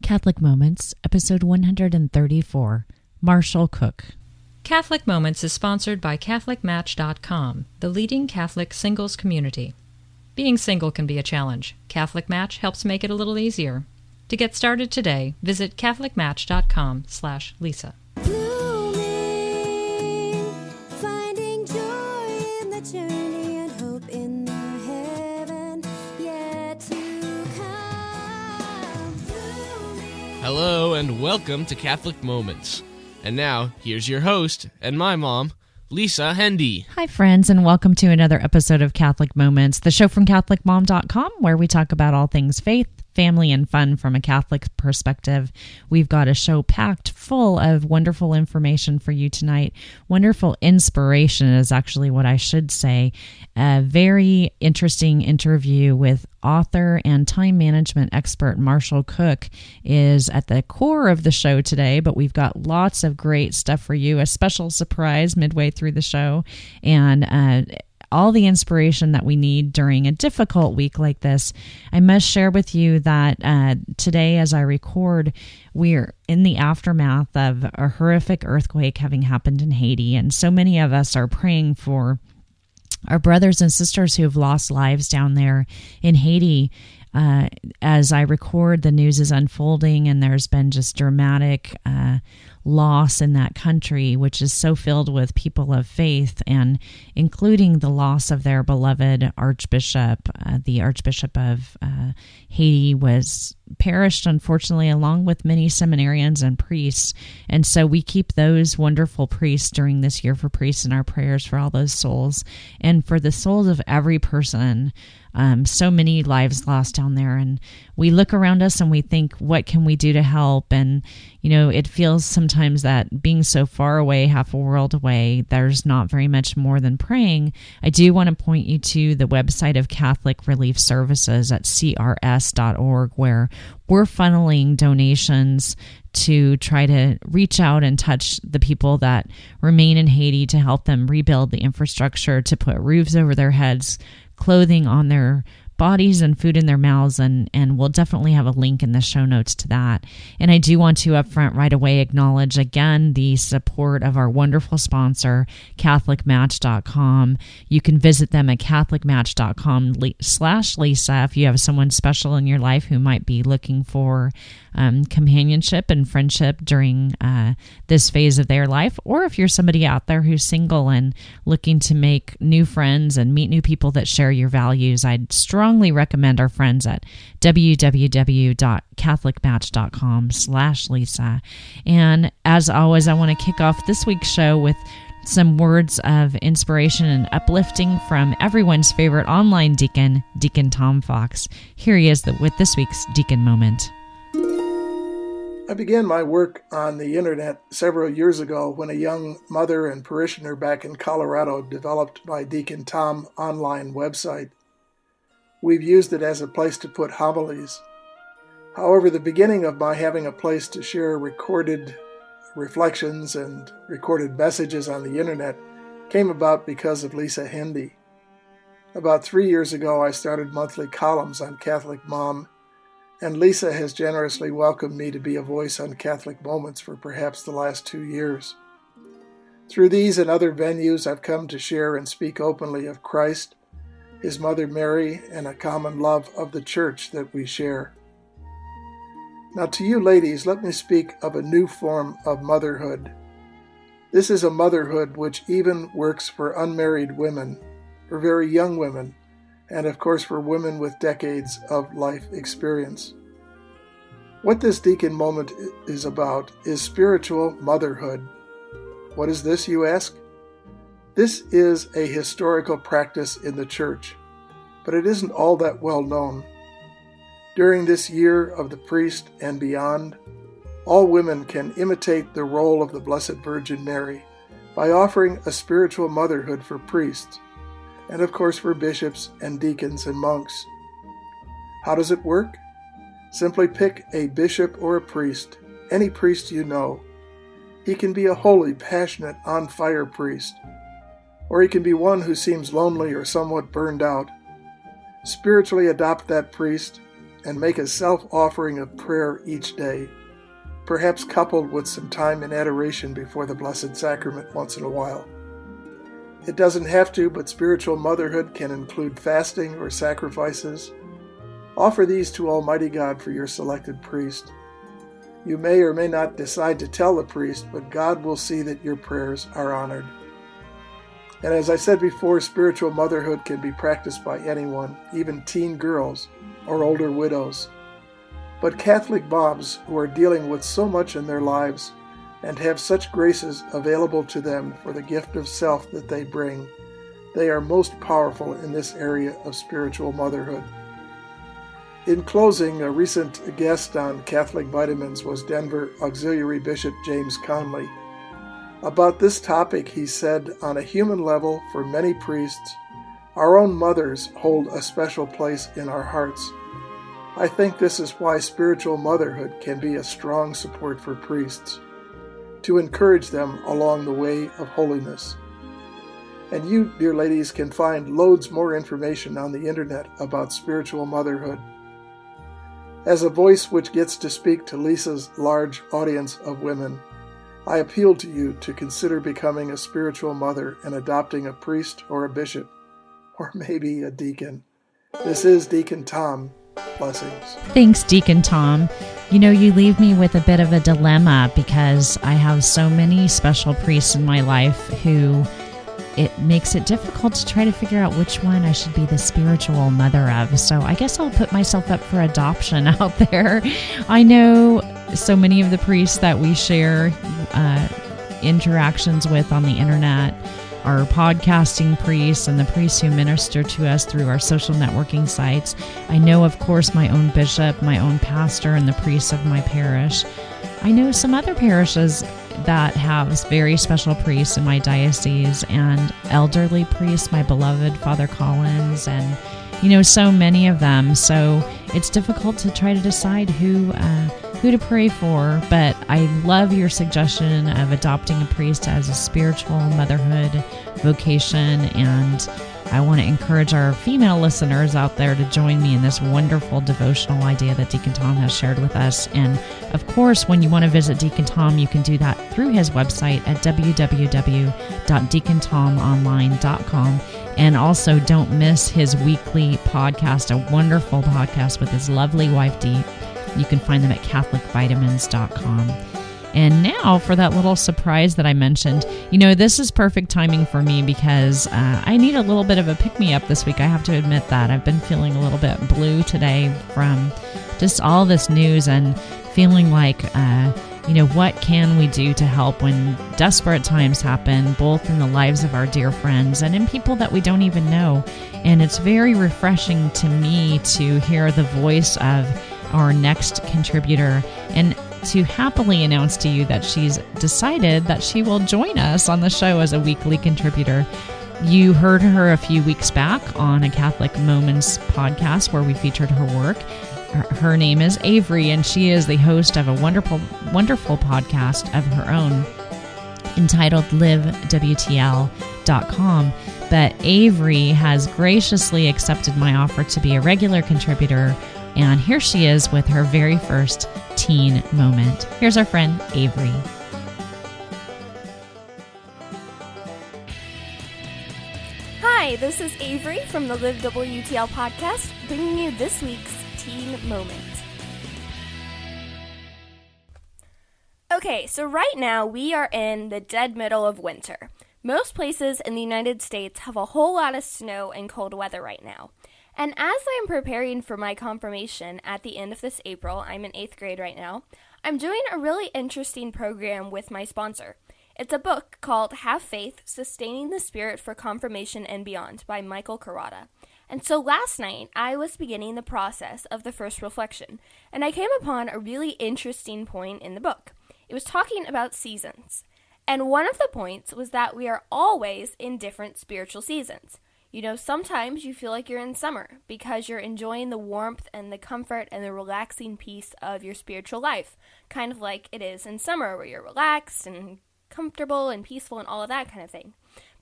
Catholic Moments, episode 134, Marshall Cook. Catholic Moments is sponsored by CatholicMatch.com, the leading Catholic singles community. Being single can be a challenge. Catholic Match helps make it a little easier. To get started today, visit CatholicMatch.com/Lisa. Finding joy in the journey and hope in the heaven yet to come. Hello and welcome to Catholic Moments. And now, here's your host and my mom, Lisa Hendy. Hi, friends, and welcome to another episode of Catholic Moments, the show from CatholicMom.com, where we talk about all things faith, family, and fun from a Catholic perspective. We've got a show packed full of wonderful information for you tonight. Wonderful inspiration is actually what I should say. A very interesting interview with author and time management expert Marshall Cook is at the core of the show today, but we've got lots of great stuff for you, a special surprise midway through the show, and all the inspiration that we need during a difficult week like this. I must share with you that today, as I record, we're in the aftermath of a horrific earthquake having happened in Haiti, and so many of us are praying for our brothers and sisters who have lost lives down there in Haiti. As I record, the news is unfolding, and there's been just dramatic loss in that country, which is so filled with people of faith, and including the loss of their beloved Archbishop. The Archbishop of Haiti was perished, unfortunately, along with many seminarians and priests. And so we keep those wonderful priests during this year for priests in our prayers for all those souls and for the souls of every person. So many lives lost down there, and we look around us and we think, what can we do to help? And, you know, it feels sometimes that being so far away, half a world away, there's not very much more than praying. I do want to point you to the website of Catholic Relief Services at crs.org, where we're funneling donations to try to reach out and touch the people that remain in Haiti, to help them rebuild the infrastructure, to put roofs over their heads, clothing on their bodies, and food in their mouths, and we'll definitely have a link in the show notes to that. And I do want to up front right away acknowledge again the support of our wonderful sponsor, CatholicMatch.com. You can visit them at CatholicMatch.com/Lisa if you have someone special in your life who might be looking for companionship and friendship during this phase of their life, or if you're somebody out there who's single and looking to make new friends and meet new people that share your values. I'd strongly recommend our friends at www.catholicmatch.com/Lisa. And as always, I want to kick off this week's show with some words of inspiration and uplifting from everyone's favorite online deacon, Deacon Tom Fox. Here he is with this week's Deacon Moment. I began my work on the internet several years ago when a young mother and parishioner back in Colorado developed my Deacon Tom online website. We've used it as a place to put homilies. However, the beginning of my having a place to share recorded reflections and recorded messages on the internet came about because of Lisa Hendy. About 3 years ago, I started monthly columns on Catholic Mom, and Lisa has generously welcomed me to be a voice on Catholic Moments for perhaps the last 2 years. Through these and other venues, I've come to share and speak openly of Christ, His Mother Mary, and a common love of the Church that we share. Now to you ladies, let me speak of a new form of motherhood. This is a motherhood which even works for unmarried women, for very young women, and of course for women with decades of life experience. What this Deacon Moment is about is spiritual motherhood. What is this, you ask? This is a historical practice in the Church, but it isn't all that well known. During this year of the priest and beyond, all women can imitate the role of the Blessed Virgin Mary by offering a spiritual motherhood for priests, and of course for bishops and deacons and monks. How does it work? Simply pick a bishop or a priest, any priest you know. He can be a holy, passionate, on-fire priest, or he can be one who seems lonely or somewhat burned out. Spiritually adopt that priest and make a self-offering of prayer each day, perhaps coupled with some time in adoration before the Blessed Sacrament once in a while. It doesn't have to, but spiritual motherhood can include fasting or sacrifices. Offer these to Almighty God for your selected priest. You may or may not decide to tell the priest, but God will see that your prayers are honored. And as I said before, spiritual motherhood can be practiced by anyone, even teen girls or older widows. But Catholic moms who are dealing with so much in their lives and have such graces available to them for the gift of self that they bring, they are most powerful in this area of spiritual motherhood. In closing, a recent guest on Catholic Vitamins was Denver Auxiliary Bishop James Conley. About this topic, he said, on a human level, for many priests, our own mothers hold a special place in our hearts. I think this is why spiritual motherhood can be a strong support for priests, to encourage them along the way of holiness. And you, dear ladies, can find loads more information on the internet about spiritual motherhood. As a voice which gets to speak to Lisa's large audience of women, I appeal to you to consider becoming a spiritual mother and adopting a priest or a bishop, or maybe a deacon. This is Deacon Tom. Blessings. Thanks, Deacon Tom. You know, you leave me with a bit of a dilemma because I have so many special priests in my life who it makes it difficult to try to figure out which one I should be the spiritual mother of. So I guess I'll put myself up for adoption out there. I know so many of the priests that we share interactions with on the internet, our podcasting priests and the priests who minister to us through our social networking sites. I know, of course, my own bishop, my own pastor, and the priests of my parish. I know some other parishes that have very special priests in my diocese and elderly priests, my beloved Father Collins, and, you know, so many of them. So it's difficult to try to decide who to pray for, but I love your suggestion of adopting a priest as a spiritual motherhood vocation, and I want to encourage our female listeners out there to join me in this wonderful devotional idea that Deacon Tom has shared with us. And of course, when you want to visit Deacon Tom, you can do that through his website at www.deacontomonline.com. And also don't miss his weekly podcast, a wonderful podcast with his lovely wife, Dee. You can find them at catholicvitamins.com. And now for that little surprise that I mentioned, you know, this is perfect timing for me because I need a little bit of a pick-me-up this week. I have to admit that. I've been feeling a little bit blue today from just all this news and feeling like, you know, what can we do to help when desperate times happen, both in the lives of our dear friends and in people that we don't even know. And it's very refreshing to me to hear the voice of our next contributor and to happily announce to you that she's decided that she will join us on the show as a weekly contributor. You heard her a few weeks back on a Catholic Moments podcast where we featured her work. Her name is Avery, and she is the host of a wonderful, wonderful podcast of her own entitled LiveWTL.com. But Avery has graciously accepted my offer to be a regular contributor, and here she is with her very first teen moment. Here's our friend Avery. Hi, this is Avery from the Live WTL podcast, bringing you this week's teen moment. Okay, so right now we are in the dead middle of winter. Most places in the United States have a whole lot of snow and cold weather right now. And as I'm preparing for my confirmation at the end of this April, I'm in 8th grade right now, I'm doing a really interesting program with my sponsor. It's a book called Have Faith, Sustaining the Spirit for Confirmation and Beyond by Micheal Carotta. And so last night, I was beginning the process of the first reflection, and I came upon a really interesting point in the book. It was talking about seasons. And one of the points was that we are always in different spiritual seasons. You know, sometimes you feel like you're in summer because you're enjoying the warmth and the comfort and the relaxing peace of your spiritual life, kind of like it is in summer where you're relaxed and comfortable and peaceful and all of that kind of thing.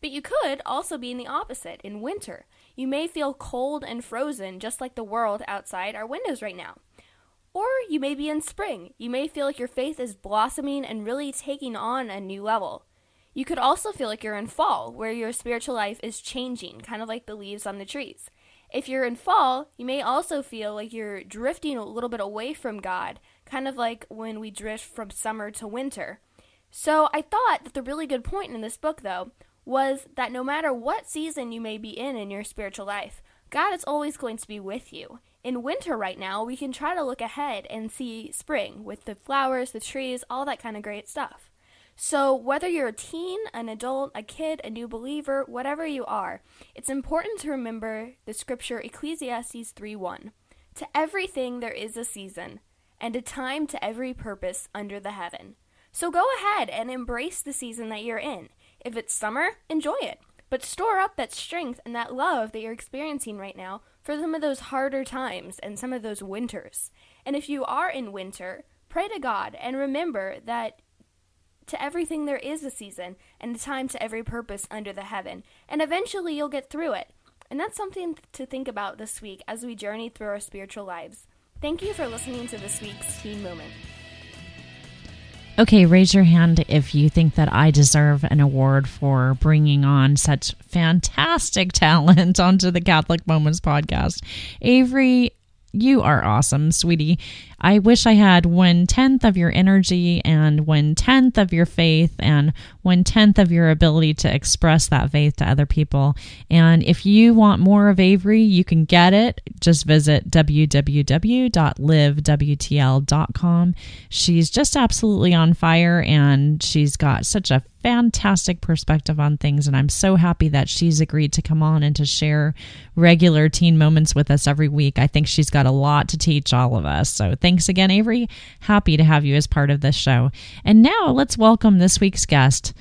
But you could also be in the opposite, in winter. You may feel cold and frozen, just like the world outside our windows right now. Or you may be in spring. You may feel like your faith is blossoming and really taking on a new level. You could also feel like you're in fall, where your spiritual life is changing, kind of like the leaves on the trees. If you're in fall, you may also feel like you're drifting a little bit away from God, kind of like when we drift from summer to winter. So I thought that the really good point in this book, though, was that no matter what season you may be in your spiritual life, God is always going to be with you. In winter right now, we can try to look ahead and see spring with the flowers, the trees, all that kind of great stuff. So whether you're a teen, an adult, a kid, a new believer, whatever you are, it's important to remember the scripture Ecclesiastes 3:1. To everything there is a season, and a time to every purpose under the heaven. So go ahead and embrace the season that you're in. If it's summer, enjoy it. But store up that strength and that love that you're experiencing right now for some of those harder times and some of those winters. And if you are in winter, pray to God and remember that to everything there is a season and a time to every purpose under the heaven. And eventually you'll get through it. And that's something to think about this week as we journey through our spiritual lives. Thank you for listening to this week's Teen Moment. Okay, raise your hand if you think that I deserve an award for bringing on such fantastic talent onto the Catholic Moments podcast. Avery, you are awesome, sweetie. I wish I had 1/10 of your energy and 1/10 of your faith and 1/10 of your ability to express that faith to other people. And if you want more of Avery, you can get it. Just visit www.livewtl.com. She's just absolutely on fire, and she's got such a fantastic perspective on things, and I'm so happy that she's agreed to come on and to share regular teen moments with us every week. I think she's got a lot to teach all of us. So thanks again, Avery. Happy to have you as part of this show. And now let's welcome this week's guest,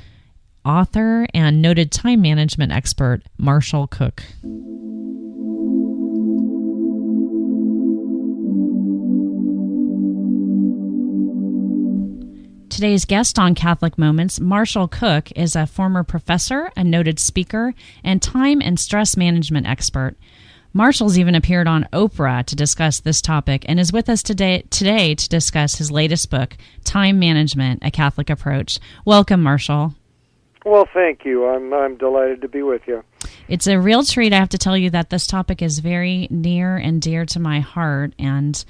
author and noted time management expert, Micheal Cook. Today's guest on Catholic Moments, Micheal Cook, is a former professor, a noted speaker, and time and stress management expert. Micheal's even appeared on Oprah to discuss this topic and is with us today to discuss his latest book, Time Management, A Catholic Approach. Welcome, Micheal. Well, thank you. I'm delighted to be with you. It's a real treat. I have to tell you that this topic is very near and dear to my heart. And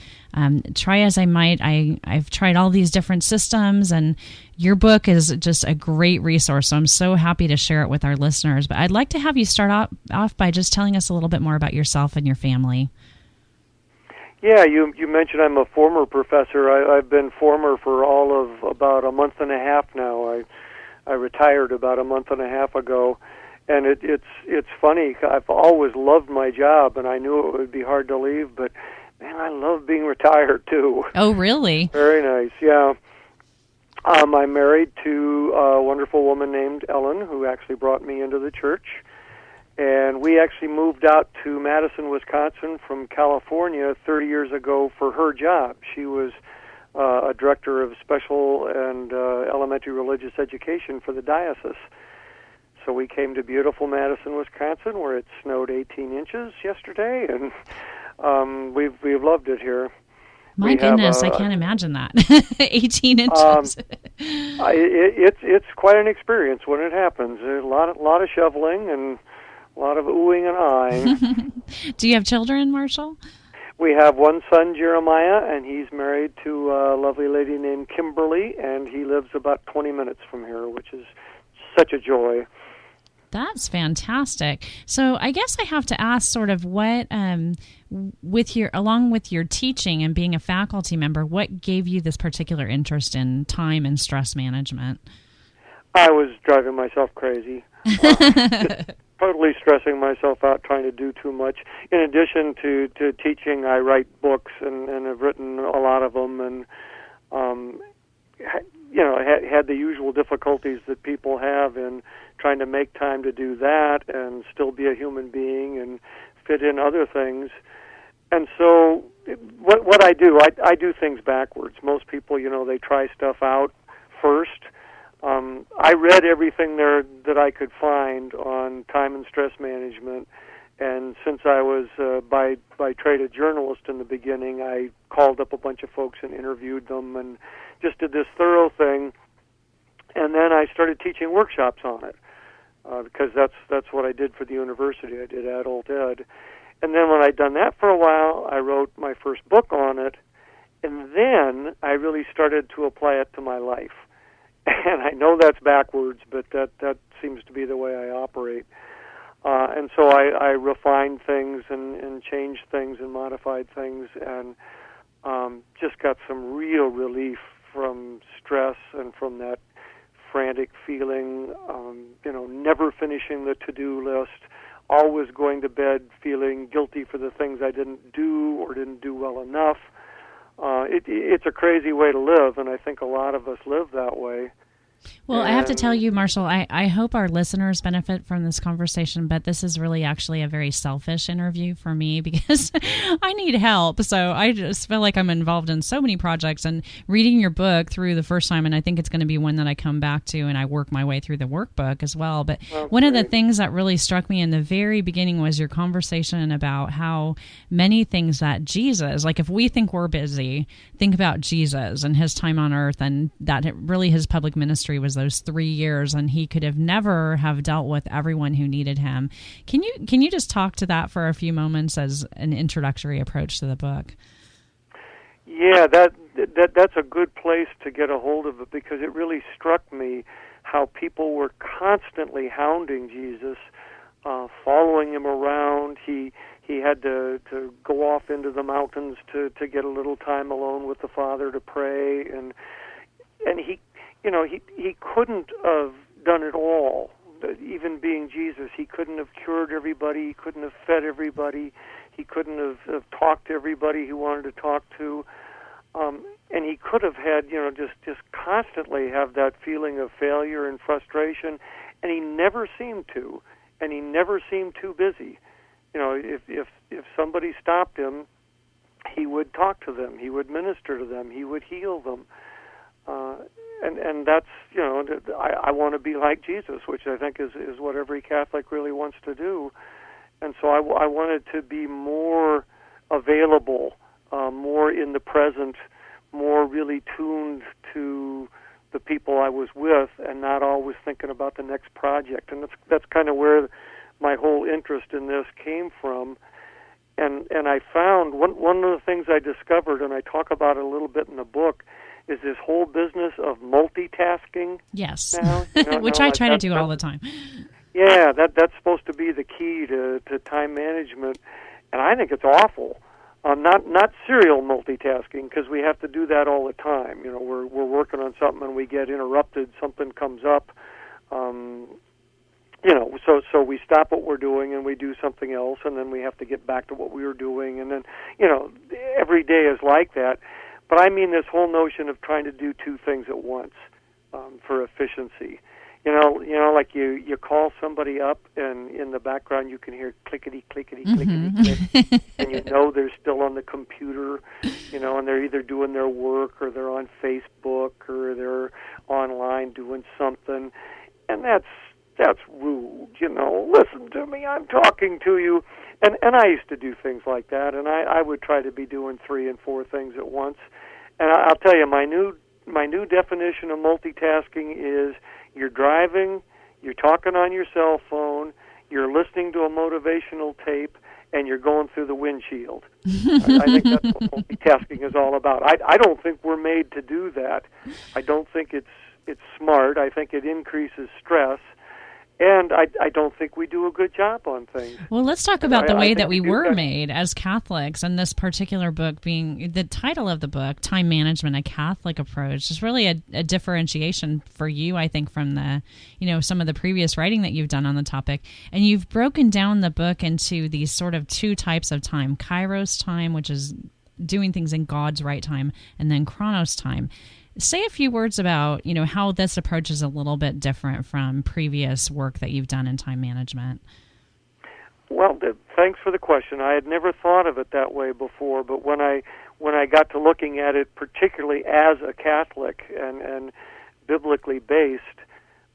try as I might, I've tried all these different systems, and your book is just a great resource. So I'm so happy to share it with our listeners. But I'd like to have you start off by just telling us a little bit more about yourself and your family. Yeah, you mentioned I'm a former professor. I've been former for all of about a month and a half now. I retired about a month and a half ago, and it's funny. I've always loved my job, and I knew it would be hard to leave, but man, I love being retired too. Oh, really? Very nice, yeah. I'm married to a wonderful woman named Ellen, who actually brought me into the church, and we actually moved out to Madison, Wisconsin from California 30 years ago for her job. She was a director of special and elementary religious education for the diocese. So we came to beautiful Madison, Wisconsin, where it snowed 18 inches yesterday, and we've loved it here. My goodness, I can't imagine that. 18 inches. It's quite an experience when it happens. There's a lot of shoveling and a lot of oohing and aahing. Do you have children, Micheal? We have one son, Jeremiah, and he's married to a lovely lady named Kimberly, and he lives about 20 minutes from here, which is such a joy. That's fantastic. So I guess I have to ask sort of what, along with your teaching and being a faculty member, what gave you this particular interest in time and stress management? I was driving myself crazy. Totally stressing myself out, trying to do too much. In addition to teaching, I write books and have written a lot of them, and had the usual difficulties that people have in trying to make time to do that and still be a human being and fit in other things. And so what I do, I do things backwards. Most people, they try stuff out first. I read everything there that I could find on time and stress management, and since I was by trade a journalist in the beginning, I called up a bunch of folks and interviewed them and just did this thorough thing. And then I started teaching workshops on it because that's what I did for the university. I did adult ed. And then when I'd done that for a while, I wrote my first book on it, and then I really started to apply it to my life. And I know that's backwards, but that seems to be the way I operate. And so I refined things and changed things and modified things, and just got some real relief from stress and from that frantic feeling, never finishing the to-do list, always going to bed feeling guilty for the things I didn't do or didn't do well enough. It's a crazy way to live, and I think a lot of us live that way. Well, I have to tell you, Marshall, I hope our listeners benefit from this conversation, but this is really actually a very selfish interview for me because I need help. So I just feel like I'm involved in so many projects, and reading your book through the first time, and I think it's going to be one that I come back to and I work my way through the workbook as well. But one of the things that really struck me in the very beginning was your conversation about how many things that Jesus, like if we think we're busy, think about Jesus and his time on earth, and that really his public ministry was those 3 years, and he could have never have dealt with everyone who needed him. Can you just talk to that for a few moments as an introductory approach to the book? Yeah, that's a good place to get a hold of it, because it really struck me how people were constantly hounding Jesus, following him around. He had to go off into the mountains to get a little time alone with the Father to pray, and he couldn't have done it all. Even being Jesus, he couldn't have cured everybody. He couldn't have fed everybody. He couldn't have talked to everybody he wanted to talk to. And he could have had, just constantly have that feeling of failure and frustration. And he never seemed to. And he never seemed too busy. If somebody stopped him, he would talk to them. He would minister to them. He would heal them. And that's, I want to be like Jesus, which I think is what every Catholic really wants to do. And so I wanted to be more available, more in the present, more really tuned to the people I was with, and not always thinking about the next project. And that's kind of where my whole interest in this came from. And I found one of the things I discovered, and I talk about it a little bit in the book, is this whole business of multitasking. Yes, now, which I try to do all the time. Yeah, that's supposed to be the key to time management, and I think it's awful. Not serial multitasking, because we have to do that all the time. We're working on something and we get interrupted. Something comes up. So we stop what we're doing and we do something else, and then we have to get back to what we were doing, and then every day is like that. But I mean this whole notion of trying to do two things at once for efficiency. Like you call somebody up, and in the background you can hear clickety, clickety, clickety, click, and they're still on the computer, and they're either doing their work or they're on Facebook or they're online doing something, and that's rude. Listen to me, I'm talking to you. And I used to do things like that, and I would try to be doing 3 and 4 things at once. And I'll tell you, my new definition of multitasking is you're driving, you're talking on your cell phone, you're listening to a motivational tape, and you're going through the windshield. I think that's what multitasking is all about. I don't think we're made to do that. I don't think it's smart. I think it increases stress. And I don't think we do a good job on things. Well, let's talk about the way that we were made as Catholics, and this particular book being the title of the book, Time Management, a Catholic Approach, is really a differentiation for you, I think, from the, some of the previous writing that you've done on the topic. And you've broken down the book into these sort of 2 types of time: Kairos time, which is doing things in God's right time, and then Chronos time. Say a few words about, how this approach is a little bit different from previous work that you've done in time management. Well, thanks for the question. I had never thought of it that way before, but when I got to looking at it, particularly as a Catholic, and biblically based,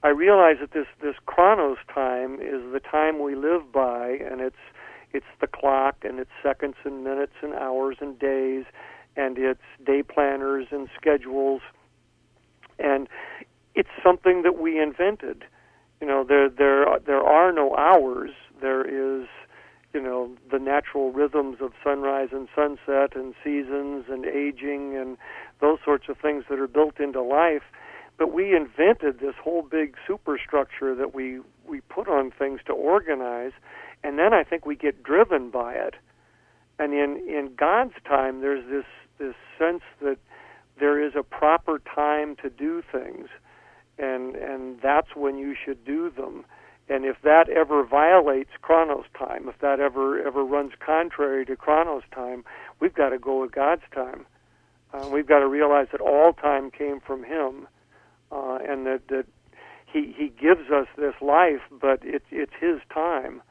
I realize that this chronos time is the time we live by, and it's the clock, and it's seconds and minutes and hours and days, and it's day planners and schedules, and it's something that we invented. There are no hours. There is, the natural rhythms of sunrise and sunset and seasons and aging and those sorts of things that are built into life. But we invented this whole big superstructure that we put on things to organize, and then I think we get driven by it. And in God's time, there's this sense that there is a proper time to do things, and that's when you should do them. And if that ever violates Chronos time, if that ever runs contrary to Chronos time, we've got to go with God's time. We've got to realize that all time came from Him, and that He gives us this life, but it's His time.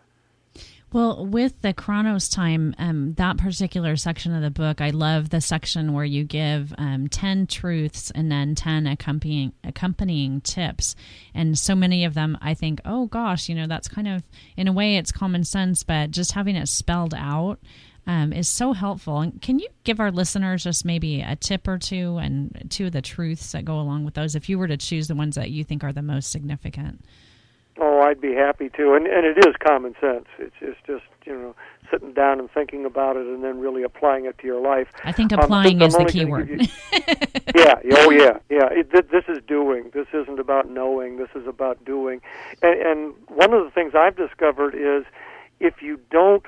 Well, with the Chronos time, that particular section of the book, I love the section where you give 10 truths and then 10 accompanying tips. And so many of them, I think, oh gosh, that's kind of, in a way, it's common sense, but just having it spelled out is so helpful. And can you give our listeners just maybe a tip or two and two of the truths that go along with those, if you were to choose the ones that you think are the most significant? Oh, I'd be happy to, and it is common sense. It's just sitting down and thinking about it, and then really applying it to your life. I think applying is the key word. Yeah. This is doing. This isn't about knowing. This is about doing. And one of the things I've discovered is, if you don't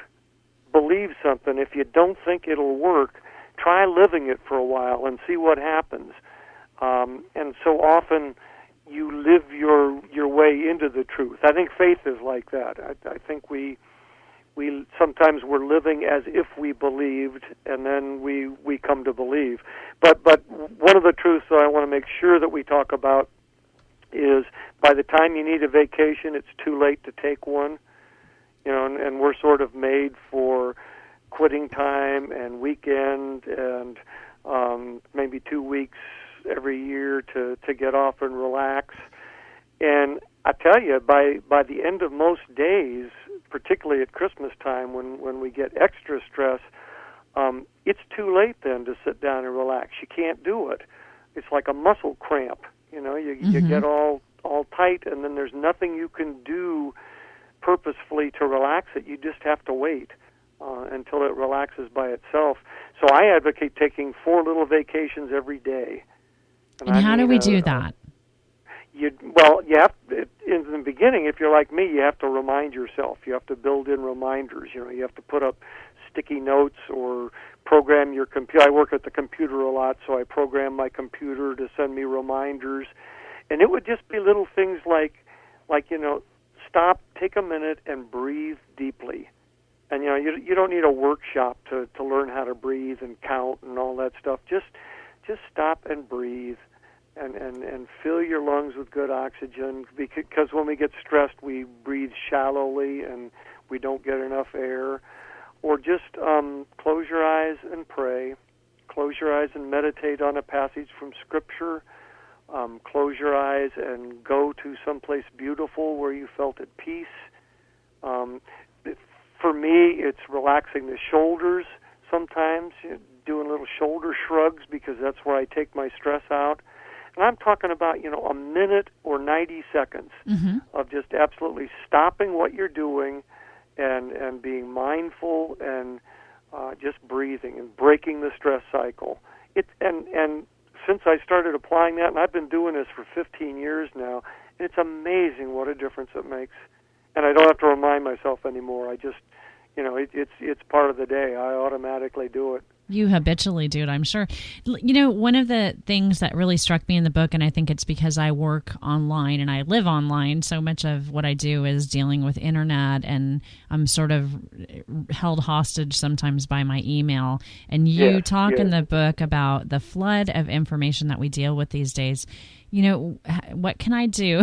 believe something, if you don't think it'll work, try living it for a while and see what happens. And so often, you live your way into the truth. I think faith is like that. I think we sometimes we're living as if we believed, and then we come to believe. But one of the truths that I want to make sure that we talk about is, by the time you need a vacation, it's too late to take one. And we're sort of made for quitting time and weekend and maybe 2 weeks every year to get off and relax. And I tell you, by the end of most days, particularly at Christmas time when we get extra stress, it's too late then to sit down and relax. You can't do it. It's like a muscle cramp. You get all tight, and then there's nothing you can do purposefully to relax it. You just have to wait until it relaxes by itself. So I advocate taking 4 little vacations every day. And how do we do that? You have in the beginning, if you're like me, you have to remind yourself. You have to build in reminders. You have to put up sticky notes or program your computer. I work at the computer a lot, so I program my computer to send me reminders. And it would just be little things like stop, take a minute, and breathe deeply. And you don't need a workshop to learn how to breathe and count and all that stuff. Just stop and breathe. And fill your lungs with good oxygen, because when we get stressed, we breathe shallowly and we don't get enough air. Or just close your eyes and pray. Close your eyes and meditate on a passage from Scripture. Close your eyes and go to someplace beautiful where you felt at peace. For me, it's relaxing the shoulders sometimes, doing little shoulder shrugs, because that's where I take my stress out. And I'm talking about, a minute or 90 seconds of just absolutely stopping what you're doing and being mindful and just breathing and breaking the stress cycle. And since I started applying that, and I've been doing this for 15 years now, it's amazing what a difference it makes. And I don't have to remind myself anymore. I just, it's part of the day. I automatically do it. You habitually do it, I'm sure. One of the things that really struck me in the book, and I think it's because I work online and I live online, so much of what I do is dealing with internet, and I'm sort of held hostage sometimes by my email. And you talk in the book about the flood of information that we deal with these days. What can I do?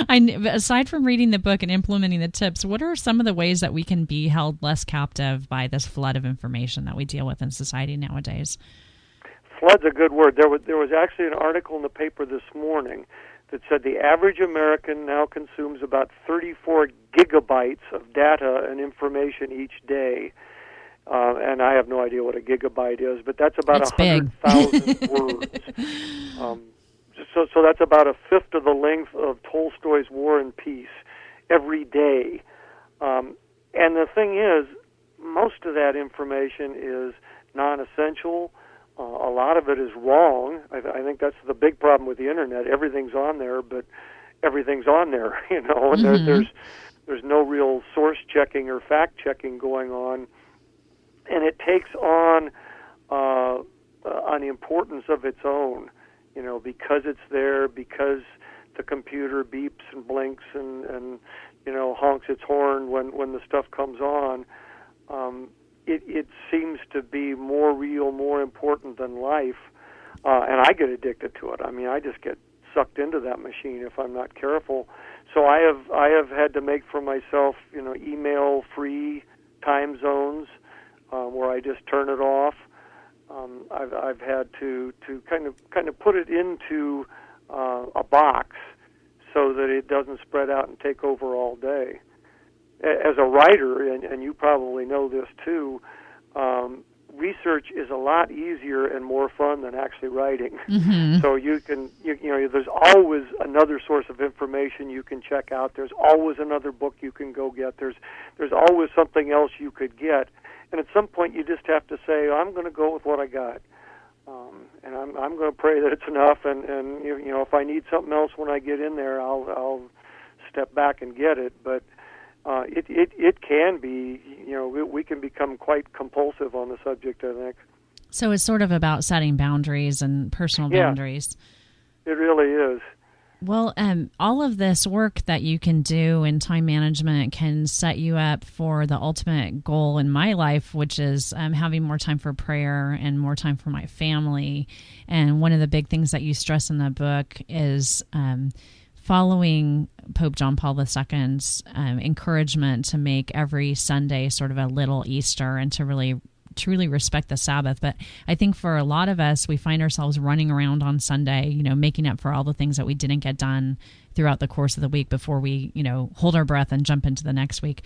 Aside from reading the book and implementing the tips, what are some of the ways that we can be held less captive by this flood of information that we deal with in society nowadays? flood's a good word. There was actually an article in the paper this morning that said the average American now consumes about 34 gigabytes of data and information each day. And I have no idea what a gigabyte is, but that's about 100,000 words. So that's about a fifth of the length of Tolstoy's War and Peace every day. And the thing is, most of that information is non-essential. A lot of it is wrong. I think that's the big problem with the internet. Everything's on there, but everything's on there, and there's no real source checking or fact checking going on, and it takes on an importance of its own, because it's there, because the computer beeps and blinks and honks its horn when the stuff comes on. It seems to be more real, more important than life, and I get addicted to it. I mean, I just get sucked into that machine if I'm not careful. So I have had to make for myself, email-free time zones where I just turn it off. I've had to kind of put it into a box so that it doesn't spread out and take over all day. As a writer, and you probably know this too, research is a lot easier and more fun than actually writing. Mm-hmm. So there's always another source of information you can check out. There's always another book you can go get. There's always something else you could get. And at some point, you just have to say, I'm going to go with what I got, and I'm going to pray that it's enough. And if I need something else when I get in there, I'll step back and get it. But it can be, we can become quite compulsive on the subject, I think. So it's sort of about setting boundaries and personal boundaries. It really is. Well, all of this work that you can do in time management can set you up for the ultimate goal in my life, which is having more time for prayer and more time for my family. And one of the big things that you stress in the book is following Pope John Paul II's encouragement to make every Sunday sort of a little Easter and to really truly respect the Sabbath. But I think for a lot of us, we find ourselves running around on Sunday, making up for all the things that we didn't get done throughout the course of the week before we, hold our breath and jump into the next week.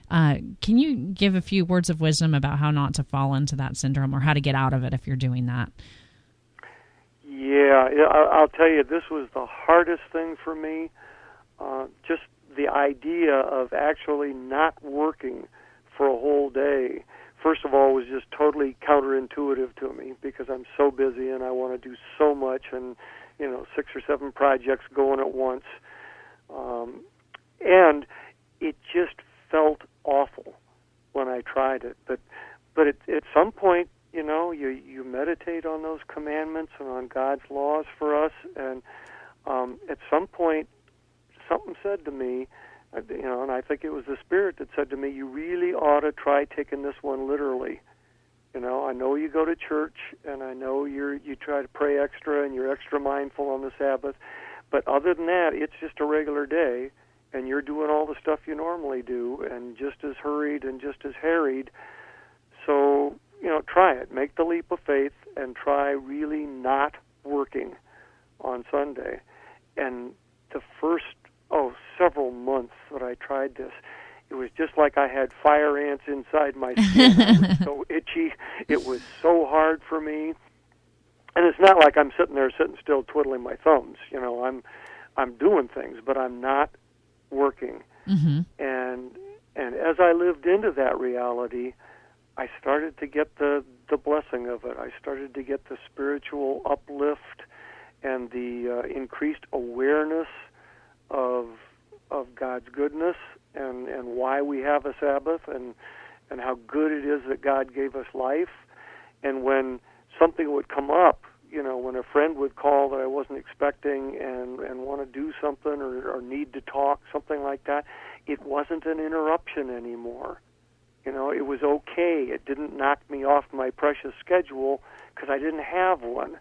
Can you give a few words of wisdom about how not to fall into that syndrome or how to get out of it if you're doing that? Yeah, I'll tell you, this was the hardest thing for me. Just the idea of actually not working for a whole day, first of all, was just totally counterintuitive to me because I'm so busy and I want to do so much and, 6 or 7 projects going at once. And it just felt awful when I tried it. But at some point, you meditate on those commandments and on God's laws for us, and at some point, something said to me, and I think it was the Spirit that said to me, you really ought to try taking this one literally. I know you go to church, and I know you try to pray extra, and you're extra mindful on the Sabbath, but other than that, it's just a regular day, and you're doing all the stuff you normally do, and just as hurried and just as harried. So, try it. Make the leap of faith, and try really not working on Sunday. And the first several months that I tried this, it was just like I had fire ants inside my skin. I was so itchy. It was so hard for me. And it's not like I'm sitting still twiddling my thumbs. I'm doing things, but I'm not working. Mm-hmm. And as I lived into that reality, I started to get the blessing of it. I started to get the spiritual uplift and the increased awareness of God's goodness and why we have a Sabbath and how good it is that God gave us life. And when something would come up, when a friend would call that I wasn't expecting and want to do something or need to talk, something like that, it wasn't an interruption anymore. It was okay. It didn't knock me off my precious schedule because I didn't have one.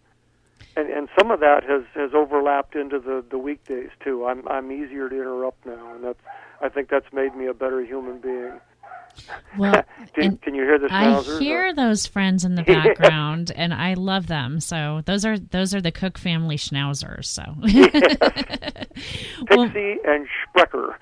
And some of that has overlapped into the weekdays too. I'm easier to interrupt now, and I think that's made me a better human being. Well, Can you hear the I schnauzers? hear those friends in the background, and I love them. So those are the Cook family schnauzers. So Pixie and Sprecher.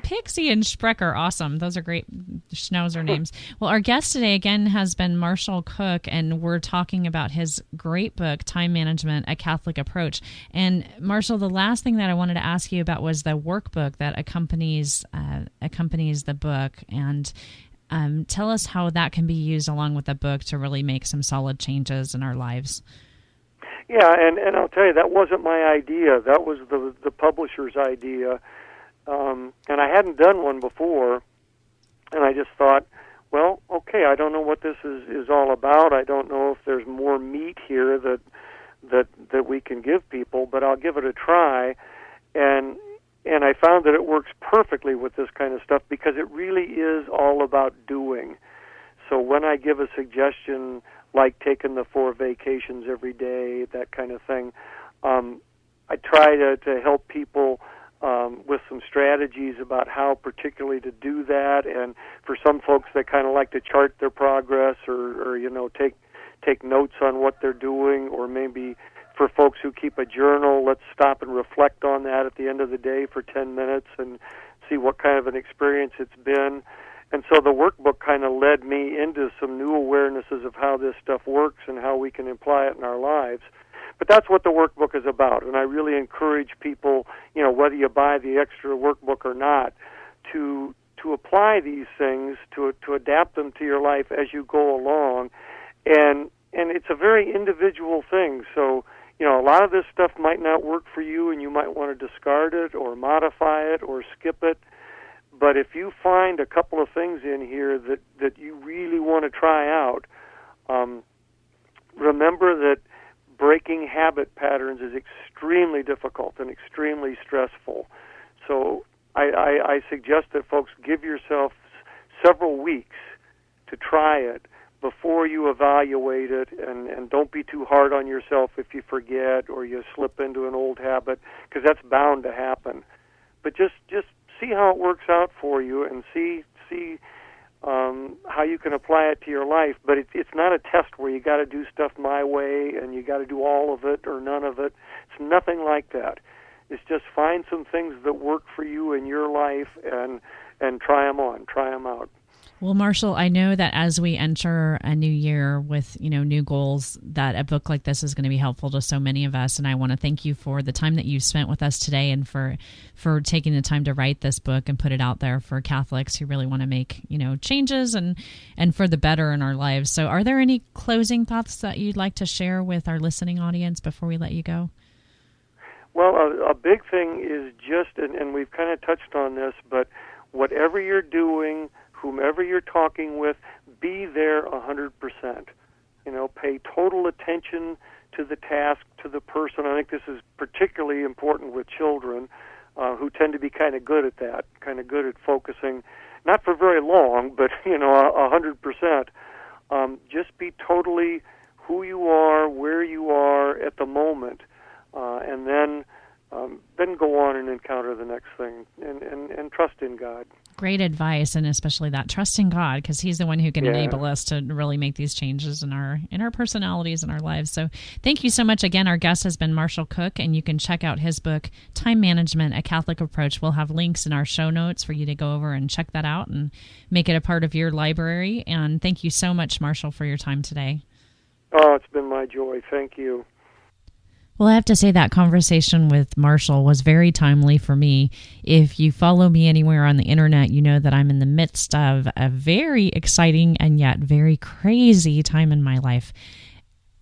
Pixie and Sprecher, awesome. Those are great schnauzer names. Well, our guest today again has been Micheal Cook, and we're talking about his great book, Time Management: A Catholic Approach. And Micheal, the last thing that I wanted to ask you about was the workbook that accompanies the book, and tell us how that can be used along with the book to really make some solid changes in our lives. Yeah, and I'll tell you, that wasn't my idea. That was the publisher's idea. And I hadn't done one before, and I just thought, well, okay, I don't know what this is all about. I don't know if there's more meat here that we can give people, but I'll give it a try. And I found that it works perfectly with this kind of stuff because it really is all about doing. So when I give a suggestion like taking the 4 vacations every day, that kind of thing, I try to help people with some strategies about how particularly to do that. And for some folks, they kind of like to chart their progress or take notes on what they're doing, or maybe for folks who keep a journal, let's stop and reflect on that at the end of the day for 10 minutes and see what kind of an experience it's been. And so the workbook kind of led me into some new awarenesses of how this stuff works and how we can apply it in our lives. But that's what the workbook is about, and I really encourage people, whether you buy the extra workbook or not, to apply these things, to adapt them to your life as you go along. And it's a very individual thing, so a lot of this stuff might not work for you, and you might want to discard it or modify it or skip it. But if you find a couple of things in here that you really want to try out, remember that breaking habit patterns is extremely difficult and extremely stressful. So I suggest that folks give yourself several weeks to try it before you evaluate it, and don't be too hard on yourself if you forget or you slip into an old habit, because that's bound to happen. But just see how it works out for you, and see how you can apply it to your life. But it's not a test where you got to do stuff my way and you got to do all of it or none of it. It's nothing like that. It's just find some things that work for you in your life and try them on, try them out. Well, Micheal, I know that as we enter a new year with, new goals, that a book like this is going to be helpful to so many of us. And I want to thank you for the time that you've spent with us today, and for taking the time to write this book and put it out there for Catholics who really want to make, changes and for the better in our lives. So are there any closing thoughts that you'd like to share with our listening audience before we let you go? Well, a big thing is just, and we've kind of touched on this, but whatever you're doing, whomever you're talking with, be there 100%. Pay total attention to the task, to the person. I think this is particularly important with children who tend to be kind of good at that, kind of good at focusing, not for very long, but, 100%. Just be totally who you are, where you are at the moment, and then go on and encounter the next thing, and trust in God. Great advice, and especially that trust in God, because He's the one who can enable us to really make these changes in our personalities and our lives. So thank you so much. Again, our guest has been Micheal Cook, and you can check out his book, Time Management: A Catholic Approach. We'll have links in our show notes for you to go over and check that out and make it a part of your library. And thank you so much, Micheal, for your time today. Oh, it's been my joy. Thank you. Well, I have to say that conversation with Micheal was very timely for me. If you follow me anywhere on the internet, you know that I'm in the midst of a very exciting and yet very crazy time in my life.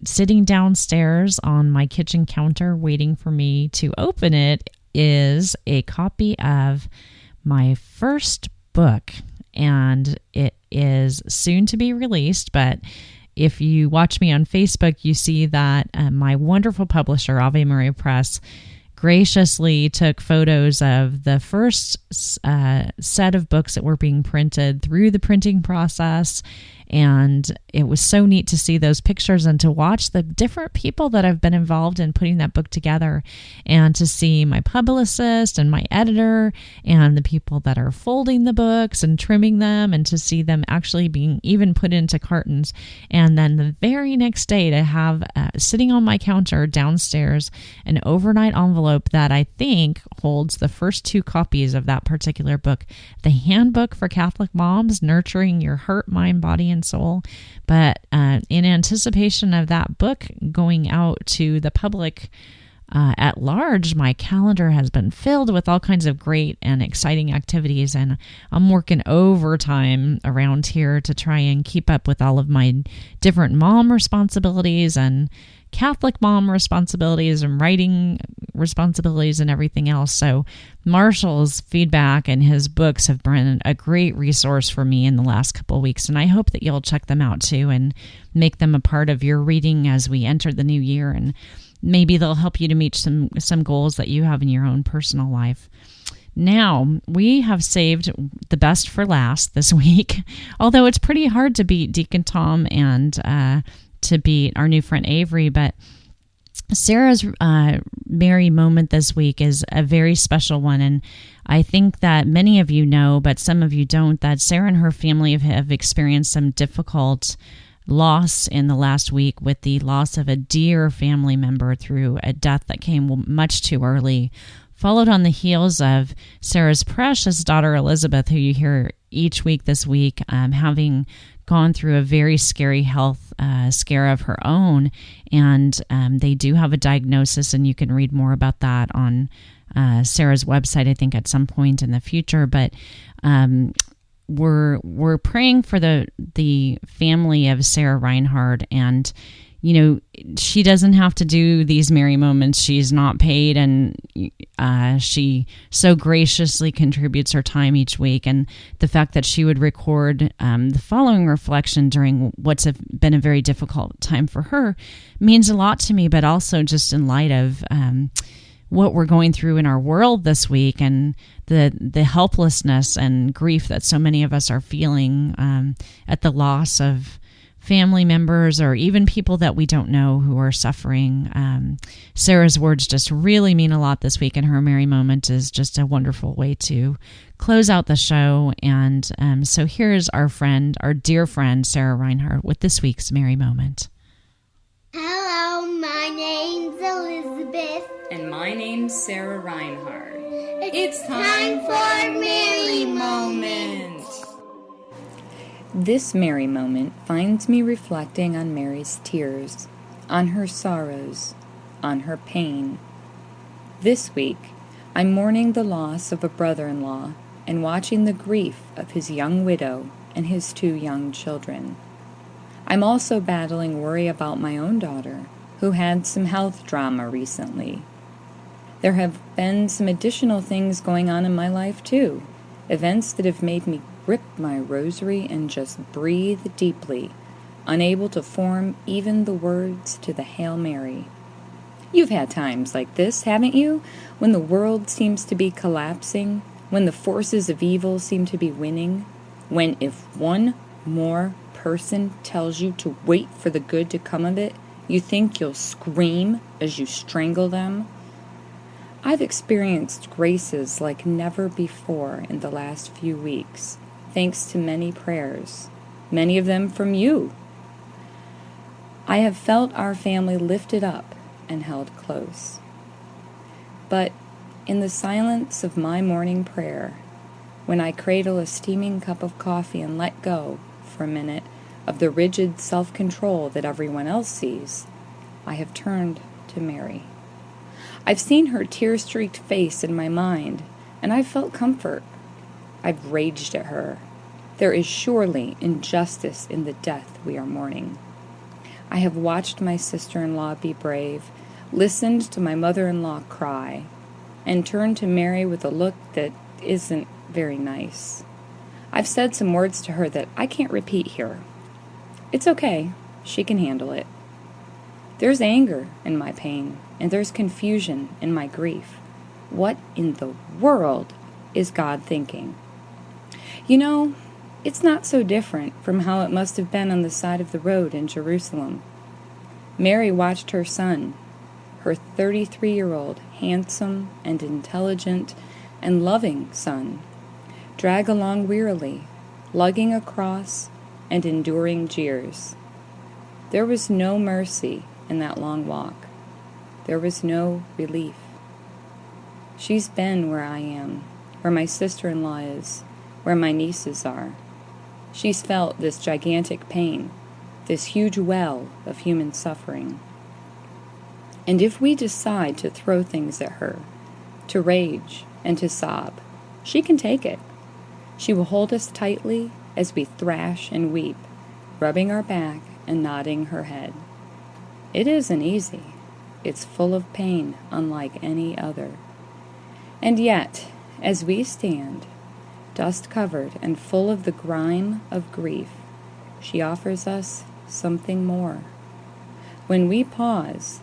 Sitting downstairs on my kitchen counter waiting for me to open it is a copy of my first book, and it is soon to be released, but if you watch me on Facebook, you see that my wonderful publisher, Ave Maria Press, graciously took photos of the first set of books that were being printed through the printing process And it was so neat to see those pictures and to watch the different people that have been involved in putting that book together, and to see my publicist and my editor and the people that are folding the books and trimming them, and to see them actually being even put into cartons. And then the very next day to have sitting on my counter downstairs an overnight envelope that I think holds the first 2 copies of that particular book, the Handbook for Catholic Moms, Nurturing Your Heart, Mind, Body, and Soul. But in anticipation of that book going out to the public at large, my calendar has been filled with all kinds of great and exciting activities, and I'm working overtime around here to try and keep up with all of my different mom responsibilities and Catholic mom responsibilities and writing responsibilities and everything else. So Marshall's feedback and his books have been a great resource for me in the last couple of weeks, and I hope that you'll check them out too and make them a part of your reading as we enter the new year, and maybe they'll help you to meet some goals that you have in your own personal life. Now, we have saved the best for last this week, although it's pretty hard to beat Deacon Tom and to beat our new friend Avery, but Sarah's Mary moment this week is a very special one, and I think that many of you know, but some of you don't, that Sarah and her family have experienced some difficult loss in the last week, with the loss of a dear family member through a death that came much too early, followed on the heels of Sarah's precious daughter Elizabeth, who you hear each week this week, having gone through a very scary health scare of her own. And they do have a diagnosis, and you can read more about that on Sarah's website, I think, at some point in the future. But we're praying for the family of Sarah Reinhardt, and she doesn't have to do these Mary moments. She's not paid, and she so graciously contributes her time each week. And the fact that she would record the following reflection during what's been a very difficult time for her means a lot to me, but also just in light of what we're going through in our world this week, and the helplessness and grief that so many of us are feeling at the loss of family members, or even people that we don't know who are suffering. Sarah's words just really mean a lot this week, and her Mary moment is just a wonderful way to close out the show. And so here's our dear friend, Sarah Reinhardt, with this week's Mary moment. Hello, my name's Elizabeth. And my name's Sarah Reinhardt. It's time for Mary Moment. This Mary moment finds me reflecting on Mary's tears, on her sorrows, on her pain. This week, I'm mourning the loss of a brother-in-law and watching the grief of his young widow and his 2 young children. I'm also battling worry about my own daughter, who had some health drama recently. There have been some additional things going on in my life too, events that have made me grip my rosary and just breathe deeply, unable to form even the words to the Hail Mary. You've had times like this, haven't you? When the world seems to be collapsing, when the forces of evil seem to be winning, when if one more person tells you to wait for the good to come of it, you think you'll scream as you strangle them. I've experienced graces like never before in the last few weeks, thanks to many prayers, many of them from you. I have felt our family lifted up and held close. But in the silence of my morning prayer, when I cradle a steaming cup of coffee and let go, for a minute, of the rigid self-control that everyone else sees, I have turned to Mary. I've seen her tear-streaked face in my mind, and I've felt comfort. I've raged at her. There is surely injustice in the death we are mourning. I have watched my sister-in-law be brave, listened to my mother-in-law cry, and turned to Mary with a look that isn't very nice. I've said some words to her that I can't repeat here. It's okay. She can handle it. There's anger in my pain, and there's confusion in my grief. What in the world is God thinking? You know, It's not so different from how it must have been on the side of the road in Jerusalem. Mary watched her son, her 33-year-old, handsome and intelligent and loving son, drag along wearily, lugging a cross and enduring jeers. There was no mercy in that long walk. There was no relief. She's been where I am, where my sister-in-law is, where my nieces are. She's felt this gigantic pain, this huge well of human suffering. And if we decide to throw things at her, to rage and to sob, she can take it. She will hold us tightly as we thrash and weep, rubbing our back and nodding her head. It isn't easy. It's full of pain unlike any other. And yet, as we stand, dust-covered and full of the grime of grief, she offers us something more. When we pause,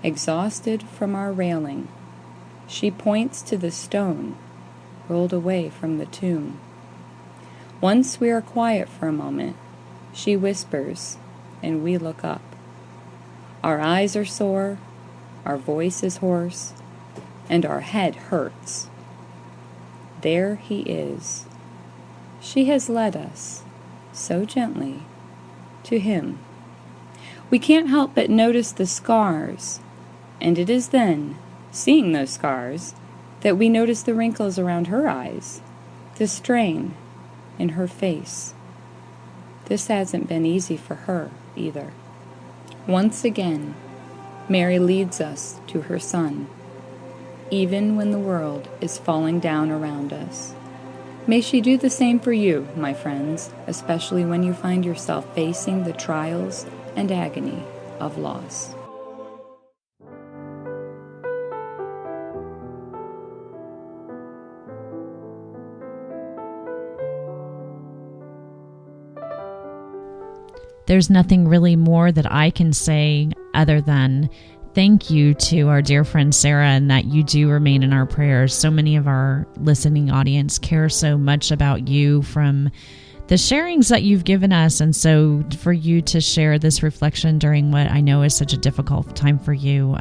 exhausted from our railing, she points to the stone rolled away from the tomb. Once we are quiet for a moment, she whispers, and we look up. Our eyes are sore, our voice is hoarse, and our head hurts. There he is. She has led us, so gently, to him. We can't help but notice the scars, and it is then, seeing those scars, that we notice the wrinkles around her eyes, the strain in her face. This hasn't been easy for her either. Once again, Mary leads us to her Son, even when the world is falling down around us. May she do the same for you, my friends, especially when you find yourself facing the trials and agony of loss. There's nothing really more that I can say other than thank you to our dear friend Sarah, and that you do remain in our prayers. So many of our listening audience care so much about you from the sharings that you've given us. And so for you to share this reflection during what I know is such a difficult time for you,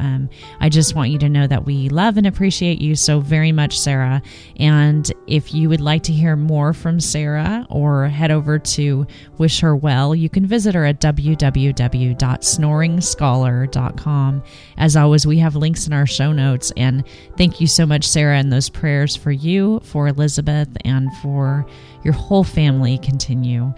I just want you to know that we love and appreciate you so very much, Sarah. And if you would like to hear more from Sarah or head over to wish her well, you can visit her at www.snoringscholar.com. As always, we have links in our show notes. And thank you so much, Sarah, and those prayers for you, for Elizabeth, and for your whole family continue.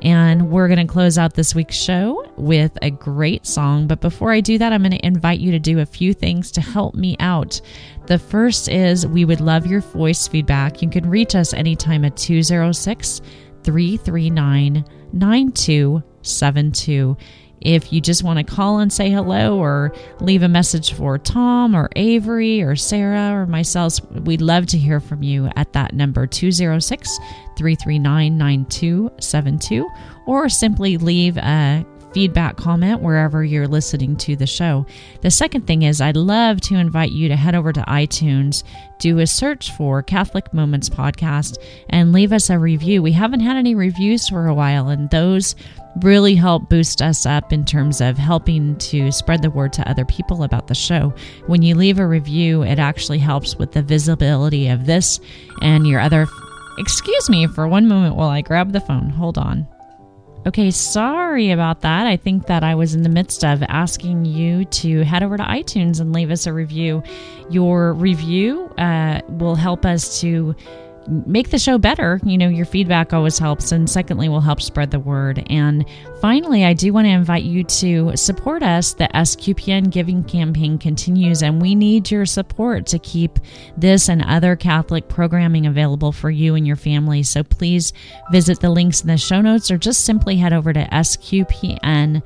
And we're going to close out this week's show with a great song. But before I do that, I'm going to invite you to do a few things to help me out. The first is we would love your voice feedback. You can reach us anytime at 206-339-9272. If you just want to call and say hello or leave a message for Tom or Avery or Sarah or myself, we'd love to hear from you at that number, 206-339-9272, or simply leave a feedback comment wherever you're listening to the show. The second thing is I'd love to invite you to head over to iTunes, do a search for Catholic Moments Podcast, and leave us a review. We haven't had any reviews for a while, and those really help boost us up in terms of helping to spread the word to other people about the show. When you leave a review, it actually helps with the visibility of this and your other... Excuse me for one moment while I grab the phone. Hold on. Okay, sorry about that. I think that I was in the midst of asking you to head over to iTunes and leave us a review. Your review will help us to make the show better. You know, your feedback always helps. And secondly, will help spread the word. And finally, I do want to invite you to support us. The SQPN giving campaign continues, and we need your support to keep this and other Catholic programming available for you and your family. So please visit the links in the show notes, or just simply head over to SQPN.com,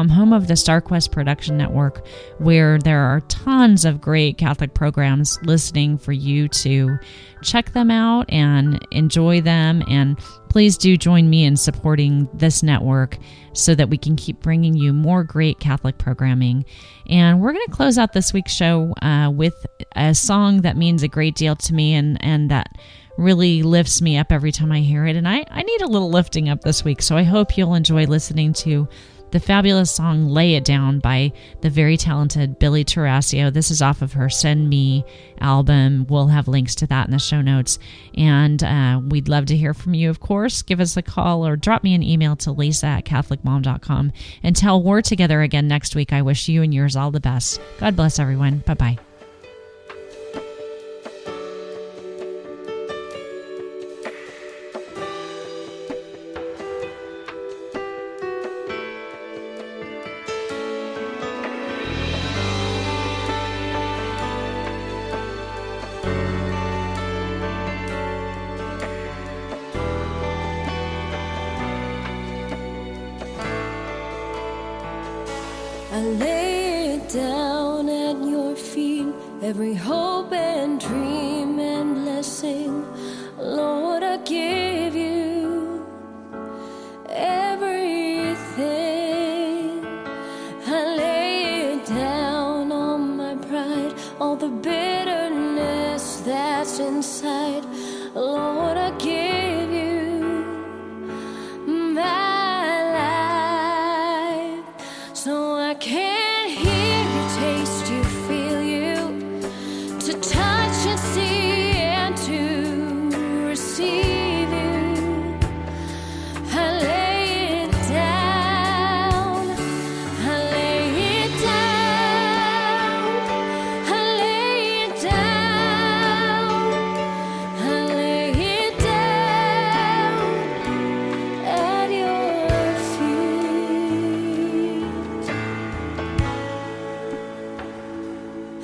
home of the StarQuest Production Network, where there are tons of great Catholic programs listening for you to check them out and enjoy them. And please do join me in supporting this network so that we can keep bringing you more great Catholic programming. And we're going to close out this week's show with a song that means a great deal to me, and that really lifts me up every time I hear it. And I need a little lifting up this week, so I hope you'll enjoy listening to the fabulous song Lay It Down by the very talented Billy Tarasio. This is off of her Send Me album. We'll have links to that in the show notes. And we'd love to hear from you, of course. Give us a call or drop me an email to lisa@catholicmom.com. Until we're together again next week, I wish you and yours all the best. God bless everyone. Bye-bye. I lay it down at your feet, every hope and dream and blessing. Lord, I give you everything. I lay it down on my pride, all the bitterness that's inside. Lord, I give you my life, so I can't hear you, taste you, feel you, to touch and see and to receive you. I lay it down, I lay it down, I lay it down, I lay it down at your feet.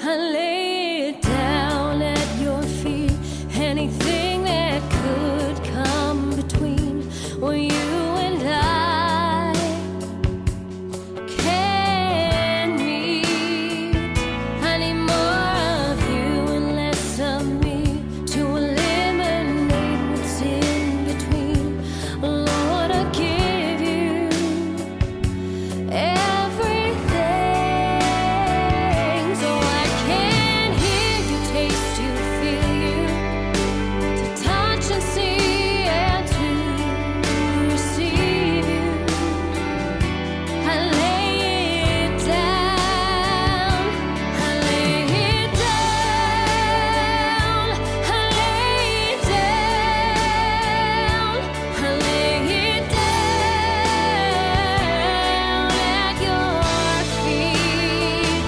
I lay it down at your feet. Anything that could come between, well, you and I can meet. I need more of you and less of me to eliminate what's in between. Lord, I give you everything, so I can hear you, taste you, feel you, to touch and see and to receive you. I lay it down, I lay it down, I lay it down, I lay it down at your feet,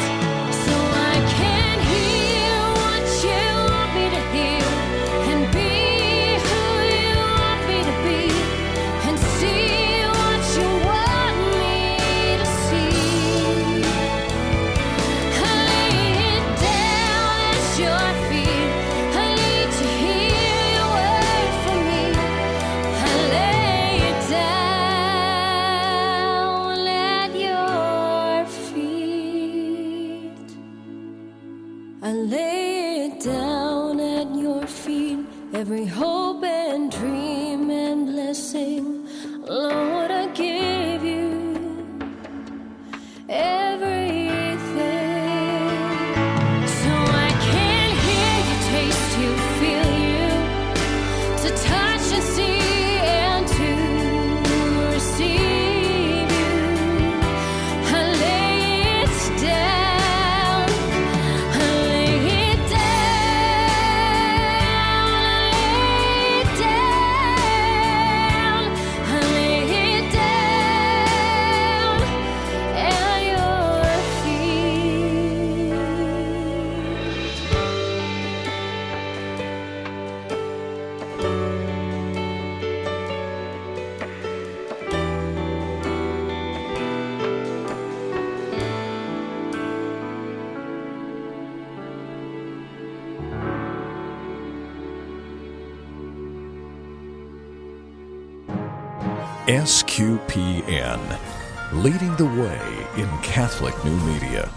so I can hear what you want me to hear and be who you want me to be and see what you want me to see. I lay it down at your feet. I need to hear your word from me. I lay it down at your feet. I lay it down at your feet, every hope and dream and blessing. Lord, I give you everything, so I can hear you, taste you, feel you, to touch and see and to receive you. I lay it down, I lay it down, I lay it down at your feet. SQPN, leading the way in Catholic new media.